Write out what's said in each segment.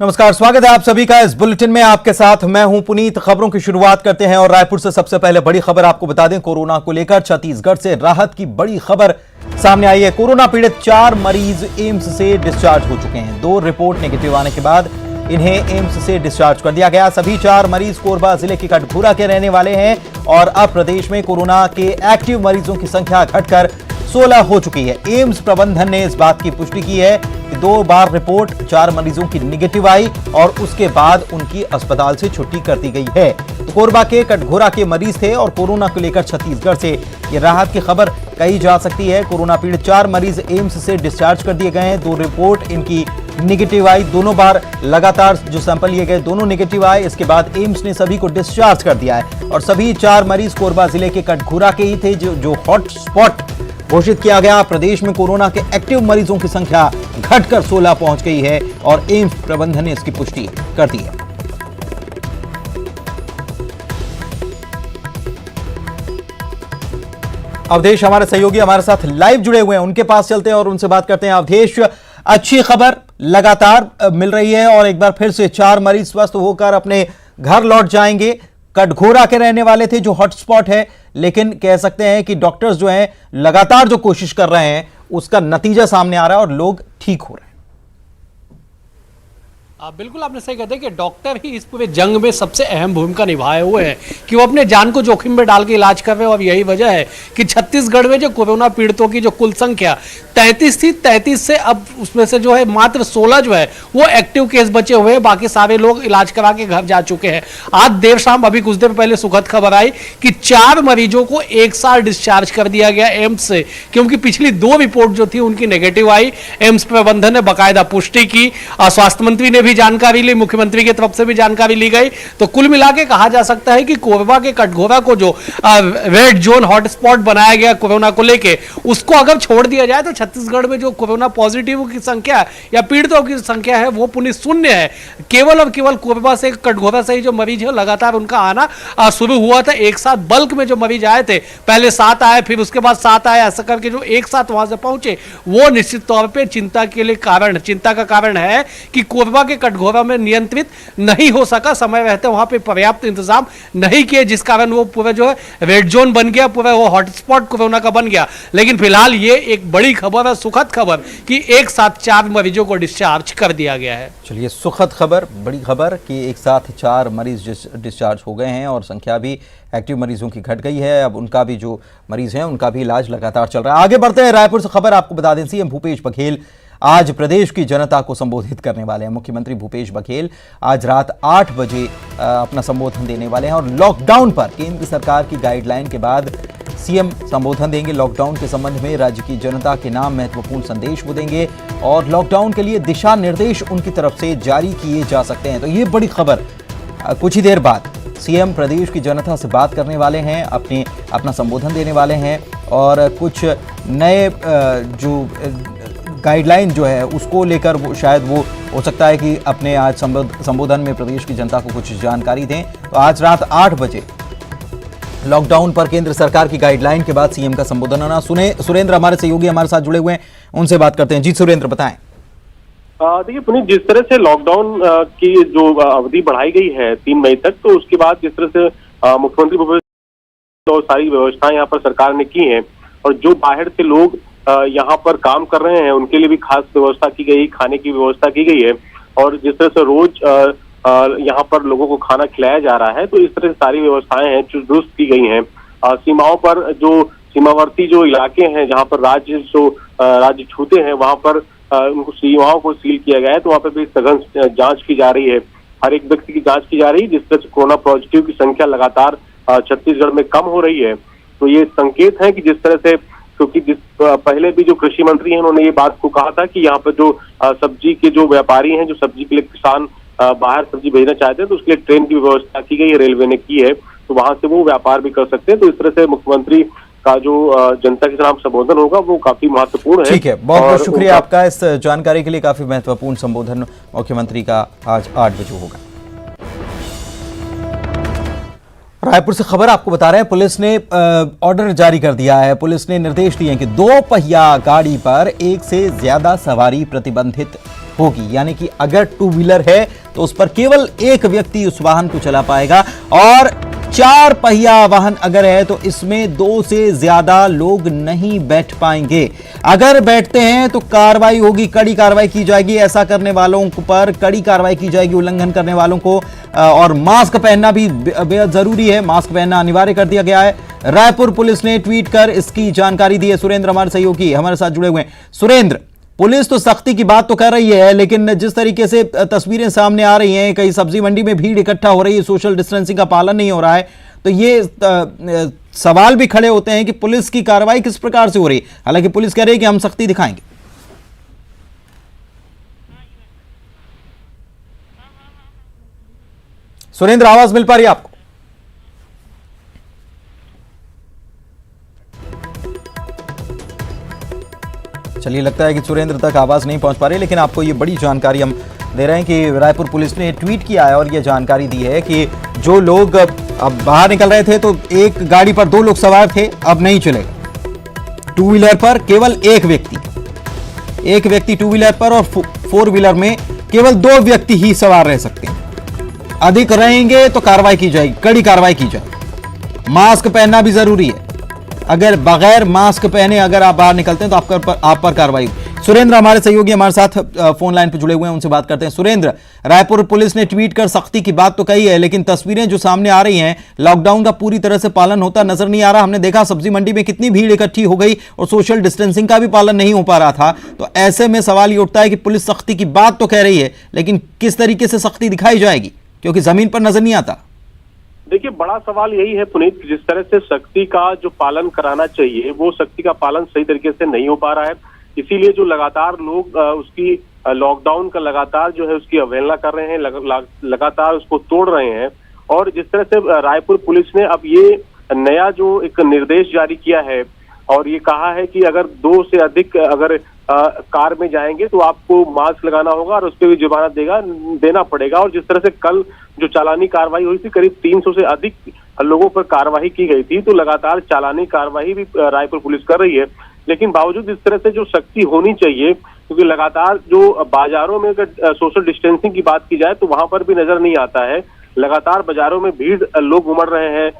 नमस्कार, स्वागत है आप सभी का इस बुलेटिन में। आपके साथ मैं हूं पुनीत। खबरों की शुरुआत करते हैं और रायपुर से सबसे पहले बड़ी खबर आपको बता दें। कोरोना को लेकर छत्तीसगढ़ से राहत की बड़ी खबर सामने आई है। कोरोना पीड़ित 4 मरीज एम्स से डिस्चार्ज हो चुके हैं। 2 रिपोर्ट नेगेटिव आने के बाद इन्हें एम्स से डिस्चार्ज कर दिया गया। सभी 4 मरीज कोरबा जिले के कटघोरा के रहने वाले हैं और अब प्रदेश में कोरोना के एक्टिव मरीजों की संख्या घटकर 16 हो चुकी है। एम्स प्रबंधन ने इस बात की पुष्टि की है कि 2 बार रिपोर्ट 4 मरीजों की निगेटिव आई और उसके बाद उनकी अस्पताल से छुट्टी कर दी गई है। तो कोरबा के कटघोरा के मरीज थे और कोरोना को लेकर छत्तीसगढ़ से ये राहत की खबर कही जा सकती है। कोरोना पीड़ित 4 मरीज एम्स से डिस्चार्ज कर दिए गए हैं। 2 रिपोर्ट इनकी निगेटिव आई। दोनों बार लगातार जो सैंपल लिए गए दोनों निगेटिव आए। इसके बाद एम्स ने सभी को डिस्चार्ज कर दिया है और सभी 4 मरीज कोरबा जिले के कटघोरा के ही थे जो हॉट स्पॉट घोषित किया गया। प्रदेश में कोरोना के एक्टिव मरीजों की संख्या घटकर 16 पहुंच गई है और एम्स प्रबंधन ने इसकी पुष्टि कर दी है। अवधेश हमारे सहयोगी हमारे साथ लाइव जुड़े हुए हैं, उनके पास चलते हैं और उनसे बात करते हैं। अवधेश, अच्छी खबर लगातार मिल रही है और एक बार फिर से 4 मरीज स्वस्थ होकर अपने घर लौट जाएंगे। कटघोरा के रहने वाले थे जो हॉटस्पॉट है, लेकिन कह सकते हैं कि डॉक्टर्स जो हैं लगातार जो कोशिश कर रहे हैं उसका नतीजा सामने आ रहा है और लोग ठीक हो रहे हैं। बिल्कुल आपने सही कहते हैं कि डॉक्टर ही इस पूरे जंग में सबसे अहम भूमिका निभाए हुए हैं कि वो अपने जान को जोखिम में डाल के इलाज कर रहे हैं। और यही वजह है कि छत्तीसगढ़ में जो कोरोना पीड़ितों की जो कुल संख्या 33 थी, 33 से अब उसमें से जो है मात्र 16 जो है वो एक्टिव केस बचे हुए हैं। बाकी सारे लोग इलाज करा के घर जा चुके हैं। आज देर शाम अभी कुछ देर पहले सुखद खबर आई कि 4 मरीजों को एक साथ डिस्चार्ज कर दिया गया एम्स से, क्योंकि पिछली 2 रिपोर्ट जो थी उनकी नेगेटिव आई। एम्स प्रबंधन ने बाकायदा पुष्टि की, स्वास्थ्य मंत्री ने भी जानकारी ली, मुख्यमंत्री की तरफ से भी जानकारी ली गई। तो कुल मिला के कहा जा सकता है कि कोरबा के कटघोरा को जो रेड जोन हॉटस्पॉट बनाया गया कोरोना को लेके, उसको अगर छोड़ दिया जाए तो छत्तीसगढ़ में जो कोरोना पॉजिटिव की संख्या या पीड़ितों की संख्या है वो पुनः शून्य है। केवल और केवल कोरबा से कटघोरा से ही जो मरीज है लगातार उनका आना शुरू हुआ था। एक साथ बल्क में जो मरीज आए थे, पहले 7 आए, फिर उसके बाद 7 आए, ऐसा करके जो एक साथ वहां से पहुंचे, वो निश्चित तौर पर चिंता का कारण है कि कोरबा के कटघोरा में नियंत्रित नहीं हो सका। समय रहते वहां पे पर्याप्त इंतजाम नहीं किए, जिस कारण वो पूरा जो है रेड जोन बन गया, पूरा वो हॉटस्पॉट कोरोना का बन गया। लेकिन फिलहाल ये एक बड़ी खबर है, सुखद खबर, कि एक साथ 4 मरीजों को डिस्चार्ज कर दिया गया है। चलिए, सुखद खबर, बड़ी खबर कि एक साथ 4 मरीज डिस्चार्ज हो गए हैं और संख्या भी एक्टिव मरीजों की घट गई है। अब उनका भी जो मरीज हैं उनका भी इलाज लगातार चल रहा है। आगे बढ़ते हैं। रायपुर से खबर आपको बता दें, सीएम भूपेश बघेल आज प्रदेश की जनता को संबोधित करने वाले हैं। मुख्यमंत्री भूपेश बघेल आज रात 8 बजे अपना संबोधन देने वाले हैं और लॉकडाउन पर केंद्र सरकार की गाइडलाइन के बाद सीएम संबोधन देंगे। लॉकडाउन के संबंध में राज्य की जनता के नाम महत्वपूर्ण संदेश वो देंगे और लॉकडाउन के लिए दिशा निर्देश उनकी तरफ से जारी किए जा सकते हैं। तो ये बड़ी खबर, कुछ ही देर बाद सीएम प्रदेश की जनता से बात करने वाले हैं, अपना संबोधन देने वाले हैं और कुछ नए जो गाइडलाइन जो है उसको लेकर वो शायद वो हो सकता है कि अपने आज संबोधन में प्रदेश की जनता को कुछ जानकारी दें। तो आज रात 8 बजे लॉकडाउन पर केंद्र सरकार की गाइडलाइन के बाद सीएम का संबोधन आना। सुरेंद्र हमारे सहयोगी हमारे साथ जुड़े हुए हैं, उनसे बात करते हैं। जी सुरेंद्र, बताएं। देखिए पुनीत, जिस तरह से लॉकडाउन की जो अवधि बढ़ाई गई है 3 मई तक, तो उसके बाद जिस तरह से मुख्यमंत्री भूपेश तो सारी व्यवस्थाएं यहाँ पर सरकार ने की हैं और जो बाहर से लोग यहाँ पर काम कर रहे हैं उनके लिए भी खास व्यवस्था की गई, खाने की व्यवस्था की गई है। और जिस तरह से रोज यहाँ पर लोगों को खाना खिलाया जा रहा है, तो इस तरह से सारी व्यवस्थाएं हैं जो दुरुस्त की गई हैं। सीमाओं पर जो सीमावर्ती जो इलाके हैं जहाँ पर राज्य छूते हैं, वहां पर उनको सीमाओं को सील किया गया है। तो वहाँ पर भी सघन जांच की जा रही है, हर एक व्यक्ति की जांच की जा रही है। जिस तरह से कोरोना पॉजिटिव की संख्या लगातार छत्तीसगढ़ में कम हो रही है, तो ये संकेत है कि जिस तरह से, क्योंकि पहले भी जो कृषि मंत्री हैं उन्होंने ये बात को कहा था कि यहाँ पर जो सब्जी के जो व्यापारी हैं, जो सब्जी के लिए किसान बाहर सब्जी भेजना चाहते हैं, तो उसके लिए ट्रेन की व्यवस्था की गई है, रेलवे ने की है, तो वहां से वो व्यापार भी कर सकते हैं। तो इस तरह से मुख्यमंत्री का जो जनता के साथ संबोधन होगा वो काफी महत्वपूर्ण है। ठीक है, बहुत बहुत शुक्रिया आपका इस जानकारी के लिए। काफी महत्वपूर्ण संबोधन मुख्यमंत्री का आज 8 बजे होगा। रायपुर से खबर आपको बता रहे हैं, पुलिस ने ऑर्डर जारी कर दिया है। पुलिस ने निर्देश दिए हैं कि 2 पहिया गाड़ी पर 1 से ज्यादा सवारी प्रतिबंधित होगी, यानी कि अगर टू व्हीलर है तो उस पर केवल एक व्यक्ति उस वाहन को चला पाएगा, और 4 पहिया वाहन अगर है तो इसमें 2 से ज्यादा लोग नहीं बैठ पाएंगे। अगर बैठते हैं तो कार्रवाई होगी, कड़ी कार्रवाई की जाएगी, ऐसा करने वालों पर कड़ी कार्रवाई की जाएगी, उल्लंघन करने वालों को। और मास्क पहनना भी बेहद जरूरी है, मास्क पहनना अनिवार्य कर दिया गया है। रायपुर पुलिस ने ट्वीट कर इसकी जानकारी दी है। सुरेंद्र हमारे सहयोगी हमारे साथ जुड़े हुए हैं। सुरेंद्र, पुलिस तो सख्ती की बात तो कर रही है, लेकिन जिस तरीके से तस्वीरें सामने आ रही हैं, कई सब्जी मंडी में भीड़ इकट्ठा हो रही है, सोशल डिस्टेंसिंग का पालन नहीं हो रहा है, तो ये सवाल भी खड़े होते हैं कि पुलिस की कार्रवाई किस प्रकार से हो रही है। हालांकि पुलिस कह रही है कि हम सख्ती दिखाएंगे। सुरेंद्र, आवाज मिल पा रही है आपको? चलिए, लगता है कि सुरेंद्र तक आवाज नहीं पहुंच पा रही, लेकिन आपको ये बड़ी जानकारी हम दे रहे हैं कि रायपुर पुलिस ने ट्वीट किया है और ये जानकारी दी है कि जो लोग अब बाहर निकल रहे थे तो एक गाड़ी पर 2 लोग सवार थे, अब नहीं चलेगा। टू व्हीलर पर केवल एक व्यक्ति टू व्हीलर पर, और 4 व्हीलर में केवल 2 व्यक्ति ही सवार रह सकते हैं। अधिक रहेंगे तो कार्रवाई की जाएगी, कड़ी कार्रवाई की जाएगी। मास्क पहनना भी जरूरी है, अगर बगैर मास्क पहने अगर आप बाहर निकलते हैं तो आप पर कार्रवाई होगी। सुरेंद्र हमारे सहयोगी हमारे साथ फोन लाइन पर जुड़े हुए हैं, उनसे बात करते हैं। सुरेंद्र, रायपुर पुलिस ने ट्वीट कर सख्ती की बात तो कही है, लेकिन तस्वीरें जो सामने आ रही हैं, लॉकडाउन का पूरी तरह से पालन होता नजर नहीं आ रहा। हमने देखा सब्जी मंडी में कितनी भीड़ इकट्ठी हो गई और सोशल डिस्टेंसिंग का भी पालन नहीं हो पा रहा था। तो ऐसे में सवाल ये उठता है कि पुलिस सख्ती की बात तो कह रही है, लेकिन किस तरीके से सख्ती दिखाई जाएगी, क्योंकि जमीन पर नजर नहीं आता। देखिए, बड़ा सवाल यही है पुनीत, जिस तरह से सख्ती का जो पालन कराना चाहिए वो सख्ती का पालन सही तरीके से नहीं हो पा रहा है। इसीलिए जो लगातार लोग उसकी लॉकडाउन का लगातार जो है उसकी अवहेलना कर रहे हैं, लगातार उसको तोड़ रहे हैं। और जिस तरह से रायपुर पुलिस ने अब ये नया जो एक निर्देश जारी किया है और ये कहा है कि अगर 2 से अधिक अगर कार में जाएंगे तो आपको मास्क लगाना होगा और उस पर भी जुर्माना देना पड़ेगा। और जिस तरह से कल जो चालानी कार्रवाई हुई थी, करीब 300 से अधिक लोगों पर कार्रवाई की गई थी, तो लगातार चालानी कार्रवाई भी रायपुर पुलिस कर रही है। लेकिन बावजूद इस तरह से जो सख्ती होनी चाहिए, क्योंकि लगातार जो बाजारों में अगर सोशल डिस्टेंसिंग की बात की जाए तो वहां पर भी नजर नहीं आता है। लगातार बाजारों में भीड़ लोग उमड़ रहे हैं,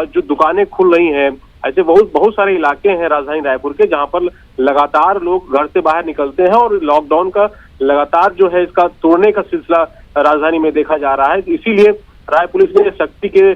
जो दुकानें खुल रही हैं। ऐसे बहुत सारे इलाके हैं राजधानी रायपुर के जहां पर लगातार लोग घर से बाहर निकलते हैं और लॉकडाउन का लगातार जो है इसका तोड़ने का सिलसिला राजधानी में देखा जा रहा है। इसीलिए राय पुलिस ने सख्ती के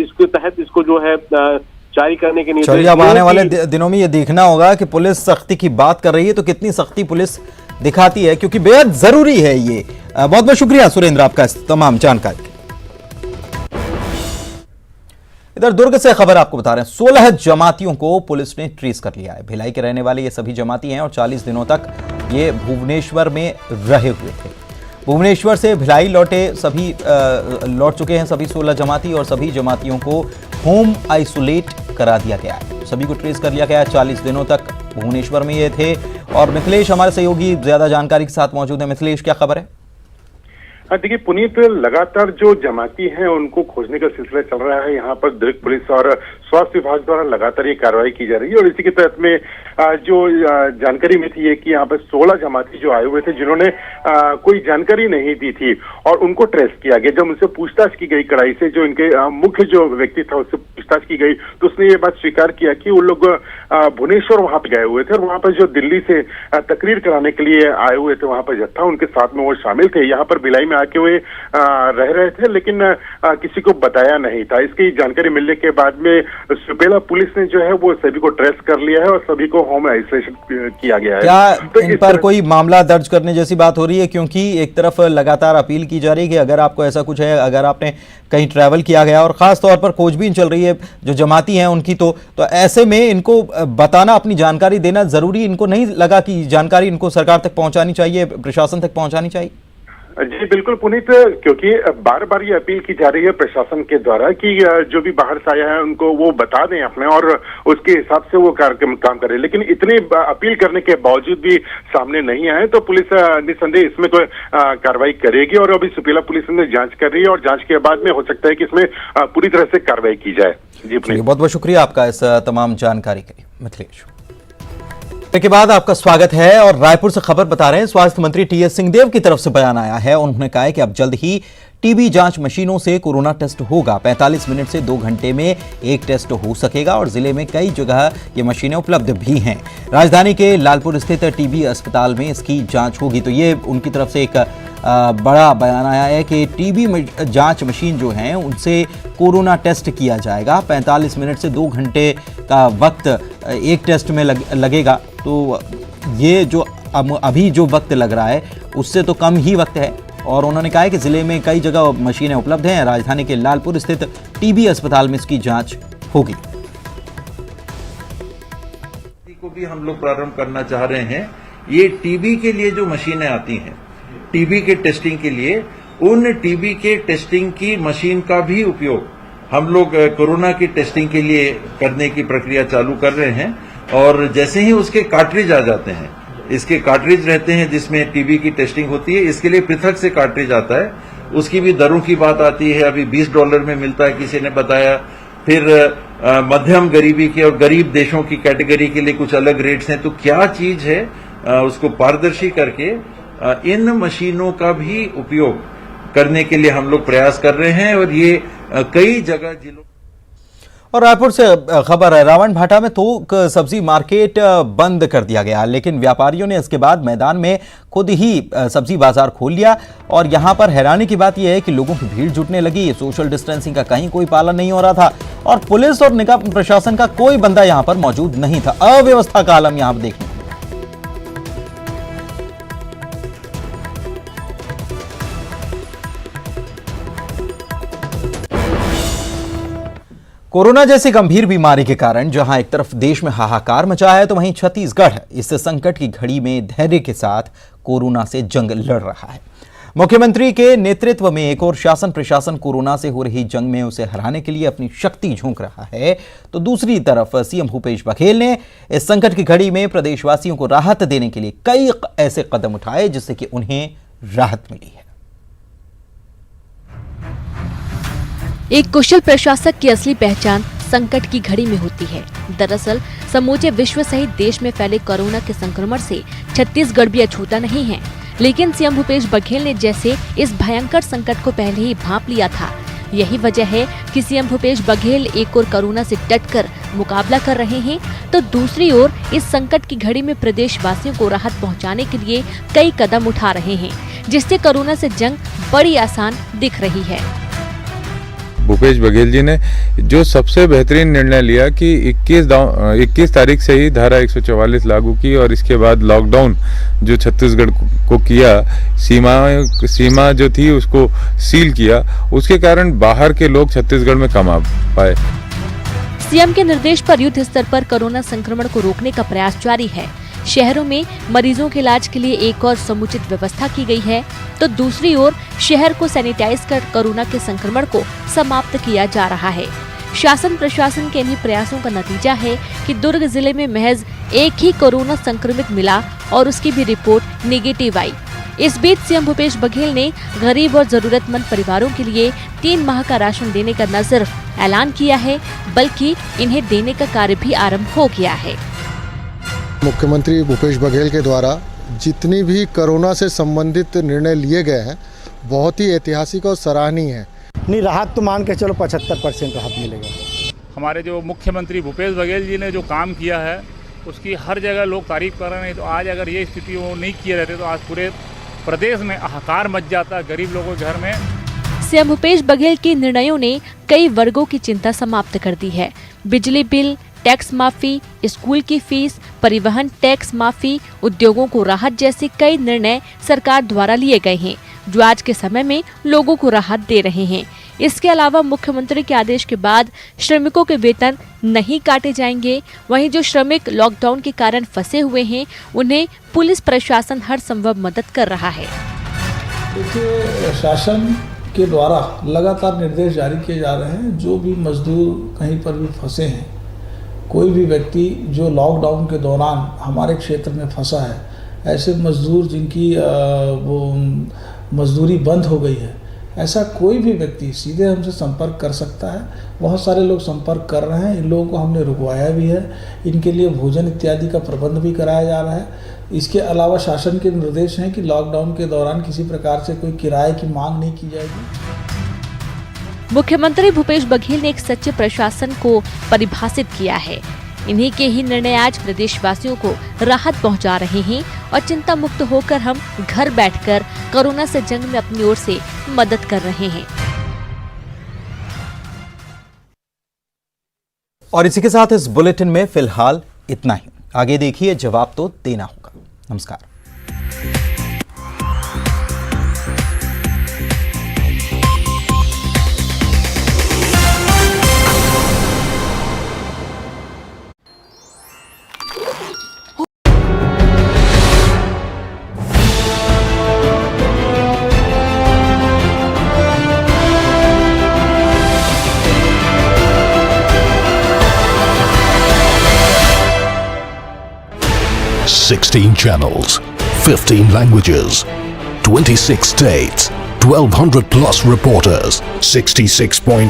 इसके तहत इसको जो है जारी करने के निर्देश। चलिए, अब आने वाले दिनों में ये देखना होगा कि पुलिस सख्ती की बात कर रही है तो कितनी सख्ती पुलिस दिखाती है, क्योंकि बेहद जरूरी है ये। बहुत बहुत शुक्रिया सुरेंद्र आपका इस तमाम जानकारी। इधर दुर्ग से खबर आपको बता रहे हैं, 16 जमातियों को पुलिस ने ट्रेस कर लिया है। भिलाई के रहने वाले ये सभी जमाती हैं और 40 दिनों तक ये भुवनेश्वर में रहे हुए थे। भुवनेश्वर से भिलाई लौट चुके हैं सभी 16 जमाती, और सभी जमातियों को होम आइसोलेट करा दिया गया है। सभी को ट्रेस कर लिया गया है। 40 दिनों तक भुवनेश्वर में ये थे। और मिथिलेश हमारे सहयोगी ज्यादा जानकारी के साथ मौजूद है। मिथिलेश, क्या खबर है? देखिए पुनीत, लगातार जो जमाती हैं उनको खोजने का सिलसिला चल रहा है। यहाँ पर दुर्ग पुलिस और स्वास्थ्य विभाग द्वारा लगातार ये कार्रवाई की जा रही है। और इसी के तहत में जो जानकारी में थी कि यहाँ पर 16 जमाती जो आए हुए थे जिन्होंने कोई जानकारी नहीं दी थी और उनको ट्रेस किया गया। जब उनसे पूछताछ की गई कड़ाई से, जो इनके मुख्य जो व्यक्ति था उससे पूछताछ की गई तो उसने ये बात स्वीकार किया कि वो लोग भुवनेश्वर वहां पर गए हुए थे और वहां पर जो दिल्ली से तकरीर कराने के लिए आए हुए थे वहां पर जत्था उनके साथ में वो शामिल थे। यहाँ पर भिलाई में आके हुए रह रहे थे, लेकिन किसी को बताया नहीं था। इसकी जानकारी मिलने के बाद में सुपेला पुलिस ने जो है वो सभी को ट्रेस कर लिया है और सभी को होम आइसोलेशन किया गया है। क्या तो इन पर कोई मामला दर्ज करने जैसी बात हो रही है? क्योंकि एक तरफ लगातार अपील की जा रही है कि अगर आपको ऐसा कुछ है, अगर आपने कहीं ट्रैवल किया गया और खास तौर पर खोजबीन चल रही है जो जमाती हैं उनकी, तो ऐसे में इनको बताना, अपनी जानकारी देना जरूरी इनको नहीं लगा कि जानकारी इनको सरकार तक पहुंचानी चाहिए, प्रशासन तक पहुंचानी चाहिए? जी बिल्कुल पुनीत, क्योंकि बार बार ये अपील की जा रही है प्रशासन के द्वारा कि जो भी बाहर से आया है उनको वो बता दें अपने और उसके हिसाब से वो काम करें। लेकिन इतनी अपील करने के बावजूद भी सामने नहीं आए तो पुलिस निस्संदेह इसमें कोई कार्रवाई करेगी। और अभी सुपेला पुलिस ने जांच कर रही है और जांच के बाद में हो सकता है कि इसमें पूरी तरह से कार्रवाई की जाए। जी पुनीत, बहुत बहुत शुक्रिया आपका इस तमाम जानकारी के लिए मिथिलेश। के बाद आपका स्वागत है और रायपुर से खबर बता रहे हैं। स्वास्थ्य मंत्री टीएस सिंहदेव की तरफ से बयान आया है। उन्होंने कहा है कि अब जल्द ही टीबी जांच मशीनों से कोरोना टेस्ट होगा। 45 मिनट से 2 घंटे में एक टेस्ट हो सकेगा और जिले में कई जगह ये मशीनें उपलब्ध भी हैं। राजधानी के लालपुर स्थित टीबी अस्पताल में इसकी जांच होगी। तो ये उनकी तरफ से एक बड़ा बयान आया है कि टीबी जांच मशीन जो हैं उनसे कोरोना टेस्ट किया जाएगा। 45 मिनट से 2 घंटे का वक्त एक टेस्ट में लगेगा। तो ये जो अभी जो वक्त लग रहा है उससे तो कम ही वक्त है। और उन्होंने कहा है कि जिले में कई जगह मशीनें उपलब्ध हैं। राजधानी के लालपुर स्थित टीबी अस्पताल में इसकी जांच होगी। को भी हम लोग प्रारंभ करना चाह रहे हैं। ये टीबी के लिए जो मशीनें आती हैं, टीबी के टेस्टिंग के लिए, उन टीबी के टेस्टिंग की मशीन का भी उपयोग हम लोग कोरोना की टेस्टिंग के लिए करने की प्रक्रिया चालू कर रहे हैं। और जैसे ही उसके कार्ट्रिज आ जाते हैं, इसके कार्ट्रिज रहते हैं जिसमें टीबी की टेस्टिंग होती है, इसके लिए पृथक से कार्ट्रिज आता है। उसकी भी दरों की बात आती है। अभी $20 में मिलता है, किसी ने बताया। फिर मध्यम गरीबी के और गरीब देशों की कैटेगरी के लिए कुछ अलग रेट्स हैं। तो क्या चीज है उसको पारदर्शी करके इन मशीनों का भी उपयोग करने के लिए हम लोग प्रयास कर रहे हैं। और ये कई जगह जिलों और रायपुर से खबर है। रावणभाटा में थोक सब्जी मार्केट बंद कर दिया गया, लेकिन व्यापारियों ने इसके बाद मैदान में खुद ही सब्जी बाजार खोल लिया। और यहां पर हैरानी की बात यह है कि लोगों की भीड़ जुटने लगी। सोशल डिस्टेंसिंग का कहीं कोई पालन नहीं हो रहा था और पुलिस और निगम प्रशासन का कोई बंदा यहां पर मौजूद नहीं था। अव्यवस्था का आलम यहां पर देखने। कोरोना जैसी गंभीर बीमारी के कारण जहां एक तरफ देश में हाहाकार मचा है, तो वहीं छत्तीसगढ़ इस संकट की घड़ी में धैर्य के साथ कोरोना से जंग लड़ रहा है। मुख्यमंत्री के नेतृत्व में एक और शासन प्रशासन कोरोना से हो रही जंग में उसे हराने के लिए अपनी शक्ति झोंक रहा है, तो दूसरी तरफ सीएम भूपेश बघेल ने इस संकट की घड़ी में प्रदेशवासियों को राहत देने के लिए कई ऐसे कदम उठाए जिससे कि उन्हें राहत मिली है। एक कुशल प्रशासक की असली पहचान संकट की घड़ी में होती है। दरअसल समूचे विश्व सहित देश में फैले कोरोना के संक्रमण से छत्तीसगढ़ भी अछूता नहीं है, लेकिन सीएम भूपेश बघेल ने जैसे इस भयंकर संकट को पहले ही भांप लिया था। यही वजह है कि सीएम भूपेश बघेल एक ओर कोरोना से डटकर मुकाबला कर रहे हैं, तो दूसरी ओर इस संकट की घड़ी में प्रदेशवासियों को राहत पहुंचाने के लिए कई कदम उठा रहे हैं, जिससे कोरोना से जंग बड़ी आसान दिख रही है। भूपेश बघेल जी ने जो सबसे बेहतरीन निर्णय लिया कि 21 तारीख से ही धारा 144 लागू की और इसके बाद लॉकडाउन जो छत्तीसगढ़ को किया, सीमा जो थी उसको सील किया, उसके कारण बाहर के लोग छत्तीसगढ़ में कम आ पाए। सीएम के निर्देश पर युद्ध स्तर पर कोरोना संक्रमण को रोकने का प्रयास जारी है। शहरों में मरीजों के इलाज के लिए एक और समुचित व्यवस्था की गई है, तो दूसरी ओर शहर को सैनिटाइज कर कोरोना के संक्रमण को समाप्त किया जा रहा है। शासन प्रशासन के इन्हीं प्रयासों का नतीजा है कि दुर्ग जिले में महज एक ही कोरोना संक्रमित मिला और उसकी भी रिपोर्ट नेगेटिव आई। इस बीच सीएम भूपेश बघेल ने गरीब और जरूरतमंद परिवारों के लिए 3 माह का राशन देने का न सिर्फ ऐलान किया है, बल्कि इन्हें देने का कार्य भी आरंभ हो गया है। मुख्यमंत्री भूपेश बघेल के द्वारा जितनी भी कोरोना से संबंधित निर्णय लिए गए हैं, बहुत ही ऐतिहासिक और सराहनीय है। नहीं, राहत तो मान के चलो 75% राहत मिलेगा। हमारे जो मुख्यमंत्री भूपेश बघेल जी ने जो काम किया है उसकी हर जगह लोग तारीफ कर रहे हैं। तो आज अगर ये स्थिति वो नहीं किए रहते तो आज पूरे प्रदेश में हाहाकार मच जाता गरीब लोगों के घर में। सीएम भूपेश बघेल के निर्णयों ने कई वर्गों की चिंता समाप्त कर दी है। बिजली बिल, टैक्स माफी, स्कूल की फीस, परिवहन टैक्स माफी, उद्योगों को राहत जैसे कई निर्णय सरकार द्वारा लिए गए हैं, जो आज के समय में लोगों को राहत दे रहे हैं। इसके अलावा मुख्यमंत्री के आदेश के बाद श्रमिकों के वेतन नहीं काटे जाएंगे। वहीं जो श्रमिक लॉकडाउन के कारण फंसे हुए हैं, उन्हें पुलिस प्रशासन हर संभव मदद कर रहा है। देखिए, शासन के द्वारा लगातार निर्देश जारी किए जा रहे हैं। जो भी मजदूर कहीं पर भी फंसे हैं, कोई भी व्यक्ति जो लॉकडाउन के दौरान हमारे क्षेत्र में फंसा है, ऐसे मजदूर जिनकी वो मजदूरी बंद हो गई है, ऐसा कोई भी व्यक्ति सीधे हमसे संपर्क कर सकता है। बहुत सारे लोग संपर्क कर रहे हैं, इन लोगों को हमने रुकवाया भी है, इनके लिए भोजन इत्यादि का प्रबंध भी कराया जा रहा है। इसके अलावा शासन के निर्देश हैं कि लॉकडाउन के दौरान किसी प्रकार से कोई किराए की मांग नहीं की जाएगी। मुख्यमंत्री भूपेश बघेल ने एक सच्चे प्रशासन को परिभाषित किया है। इन्हीं के ही निर्णय आज प्रदेशवासियों को राहत पहुंचा रहे हैं और चिंता मुक्त होकर हम घर बैठकर कोरोना से जंग में अपनी ओर से मदद कर रहे हैं। और इसी के साथ इस बुलेटिन में फिलहाल इतना ही। आगे देखिए, जवाब तो देना होगा। नमस्कार। Sixteen channels, 15 languages, 26 states, 1200 plus reporters, 66.8